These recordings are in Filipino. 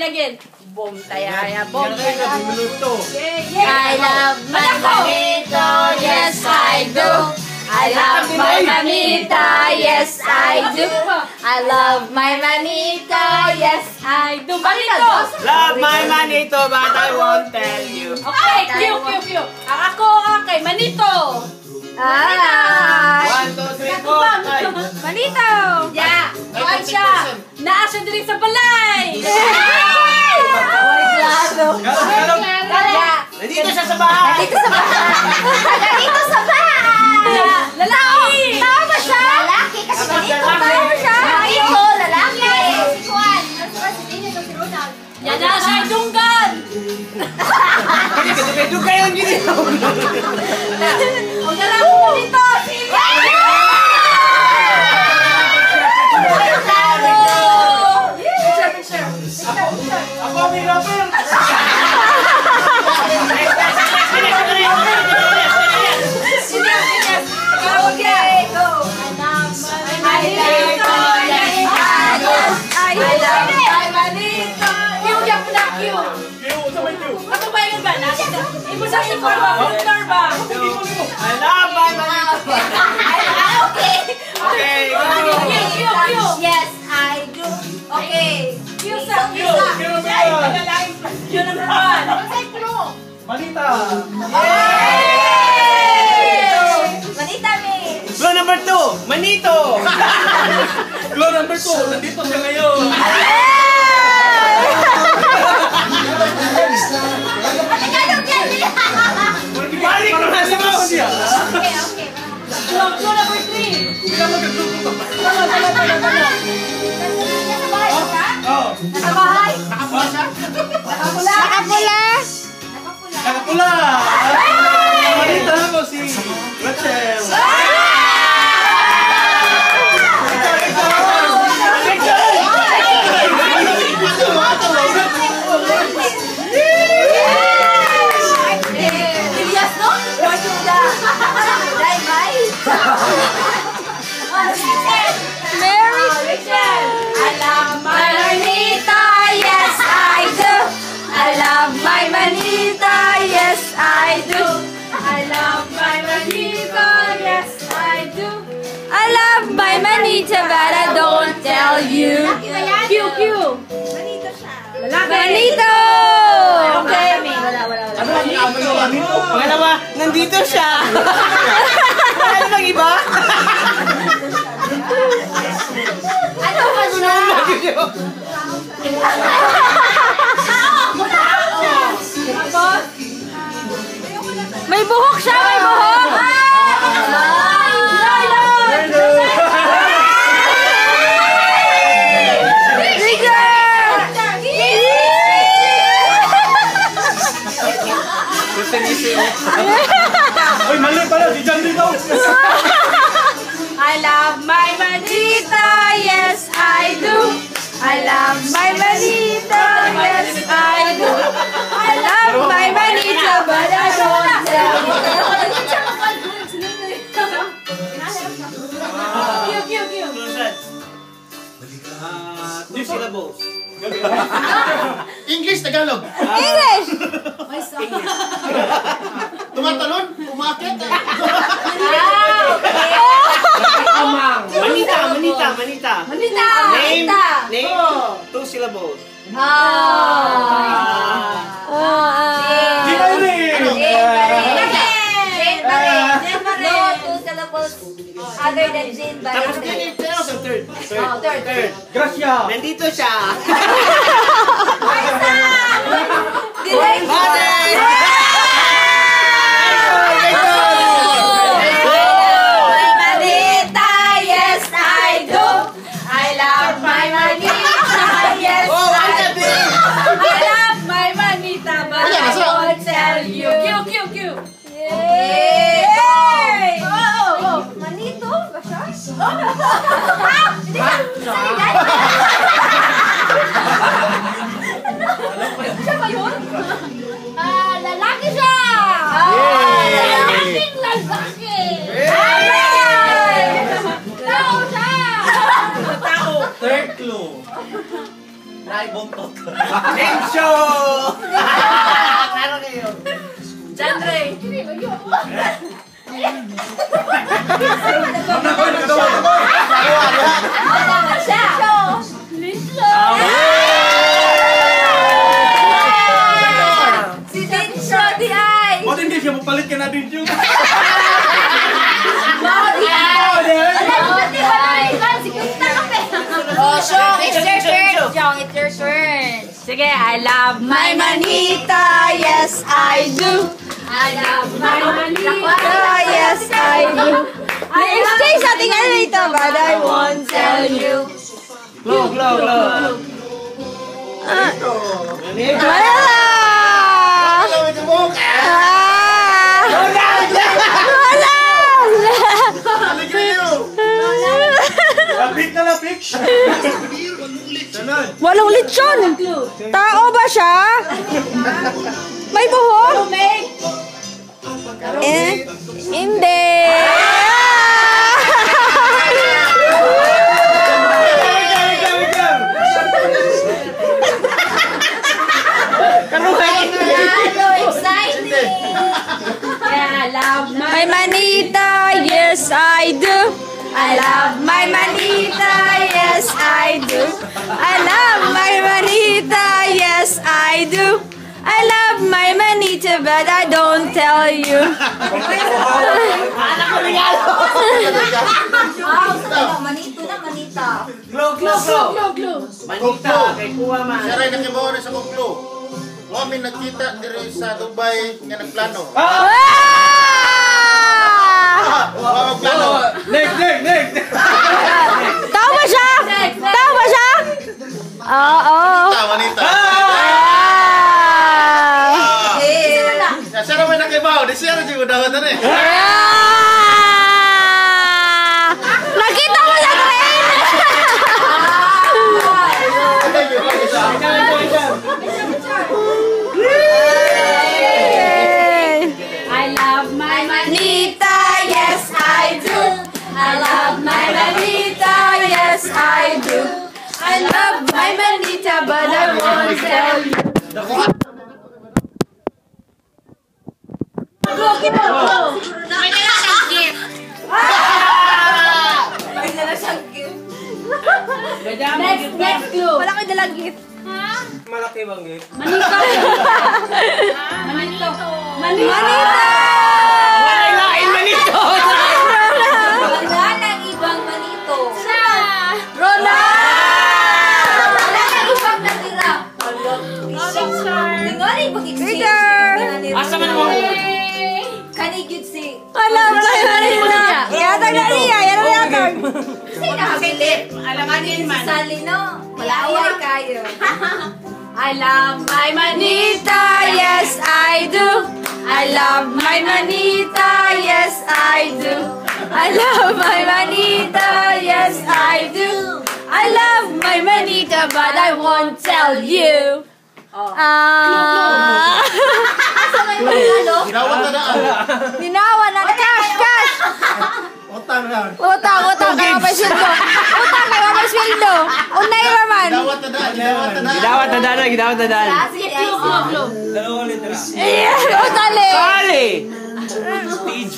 again. Boom, tayaya, boom. I love my manito, yes I do. I love my manita, yes I do. I love my manita, yes I do. Manito! Love my manito, but I won't tell you. Okay, Q. Ako, kay Manito. One, two, three, four, five. Manito! Yeah! Kuhaan siya! Naa siya diri sa balay! Nandito siya sa bahay! Dito sa bahay! Dito sa bahay! Lalaki! Tama ba siya? Lalaki kasi manito. Tama siya? Manito, lalaki. Si Juan. Yan na siya dunggan! Dugay yung gini. Ang lalaki mo dito! Ako ang may rapper! Yes, I do. Okay. Manita! Manita, me. Clue number 2, Manito! Clue number 2, nandito siya ngayon! Balik ko na sa mga siya! Okay. Clue number 3. Hindi ka mag-group ko. Nasa bahay? Nakapula siya? Nakapula. Nakapula! Manita ko si Rachel! I love my manita, yes I do. I love my manita, yes I do. I love my manita, yes I do. I love my manita, but I don't tell you. Q. Manito! Okay. Pangalawa, nandito siya! Ano bang iba? Ano ba siya? May buhok siya, may buhok! Uy, mali pala, di dyan dito! I love my manita, yes I do. I love my manita, yes I do. I love my manita, but I don't tell you. Q. Two syllables. English, Tagalog. English! Tumatalon, umakit. Manita. Manita! Name, two syllables. Di ba yun eh? No, two syllables other than Jane Tapos Barrett. ganito sa third. Third. Gracia! Nandito siya. Direct. Q. Yay! Manito ba siya? Siya ba yun? Lalaki siya! Lalaking lalaki! Tao siya! Tao. Third clue. Ay, buntot. Game show! Klaro kayo. John Ray. Wala siya. Si Dincho, di ay. Ba't hindi siya mapalit ka na din yung... Oh, Shong, it's your turn. Shong, it's your turn. Sige, I love My manita, yes I do. I love my manita, yes I do. I-exchange natin ano ito, but I won't tell you. Glow. Wala! Lawit mo. Wala! Lapik na lapik! Walang lechon! Tao ba siya? May buhok? Eh? Hindi! Yeah, I love My manita, yes I do. I love my manita, yes I do. I love my manita, yes I do. I love my manita, but I don't tell you. Glow. Manita, kay kuha man. Siya rin nakibawa na sa kuklo. Kami nagkita diri sa Dubai nga nagplano. Ah! Magplano. Next! Tao ba siya? Tao ba siya? Oo. Manita. Ah! Siya naman nakibawa. Di siya rin yung dawatan eh. Nakita mo sa train! I love my Manita, yes I do. I love my manita, yes I do. I love my manita, but I won't tell you. Next clue. Wala kayo dalang gift. Malaki bang gift? Manito. Manita! Wala lain manito! Wala nang ibang manito. Rona! Wala nang ibang natira. Tingnan ay pag-exchange. Asa man mo? Kanigid si... Wala ba yung manita? Yatag na niya. Yan ang yatag. Sino nakakilip? Alamanin man. Sali no? Malaway kayo. I love my Manita, yes I do. I love my manita, yes I do. I love my manita, yes I do. I love my manita, but I won't tell you. Asa may manalo? Ginawa na daan. Dinawa na. Cash! Utang na. Utang, kaya may sweldo. Utang, kaya may sweldo. Unay raman. Ginawa na daan. Gidawat na daan. Sige, clue. Dalawang litra. Yeah, utali. Sali! TJ.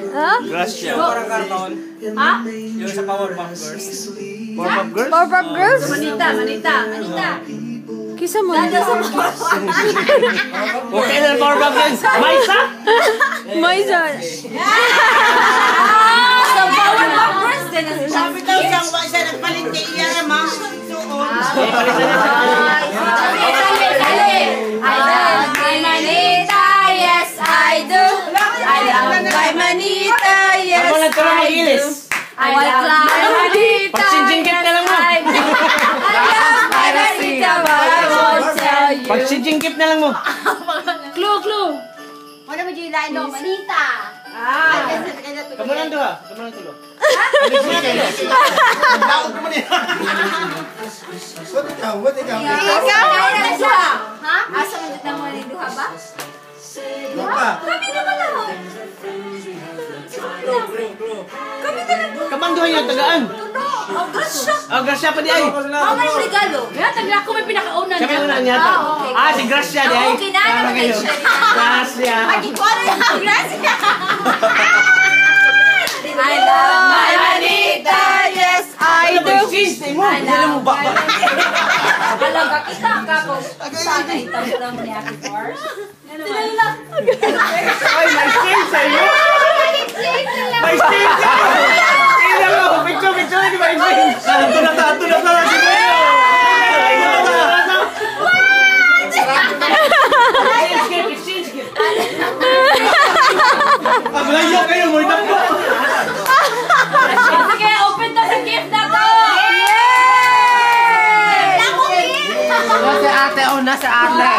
Huh? Gracia. Parang karton. Ha? Yung sa Powerpuff Girls. Powerpuff Girls? Powerpuff Girls? Manita. Kisa mo nito. Okay na Powerpuff Girls. Maisa? Maisa. Sa Powerpuff Girls din. Sabi daw siya nagpalit niya iya ma. I love my manita, yes I do. I love my manita, yes Ako lang tulong I do. mag-ilis. I love my manita, Pagsinjingkit na lang mo. I love my manita, but I won't tell you. Pagsijingkip na lang mo. Clue. Ano mo dyan lain no? Manita. Kamu lang doha. Kamu lang tulo. Daog naman yan. What ikaw? Kaya na siya. Ha? Asa man dito mo ni duha ba? Duha. Kami naman ako. Kamanduhan yung tagaan. Tuno. Oh, grasya. Oh, Gracia pa di ay. Mama yung regalo. Kaya tagal ako may pinakauna Siya may niya. una niya to. okay. Ah, si Gracia di ay. Okay na, Para naman kayo. siya. Gracia. Pagi ko ano yung grasya. I love my manita, yes I do. I love my manita. Alaga kita ka po. Sana itaw mo ni Ate Pars. Ay, may stain sa'yo. May stain sa'yo. Tingnan mo. Picture di ba yung stain? Tato na si Kuya. Exchange gift. Paglayo kayo, mo itapos. Sige, open na sa gift na to! Nasa ate o nasa ate.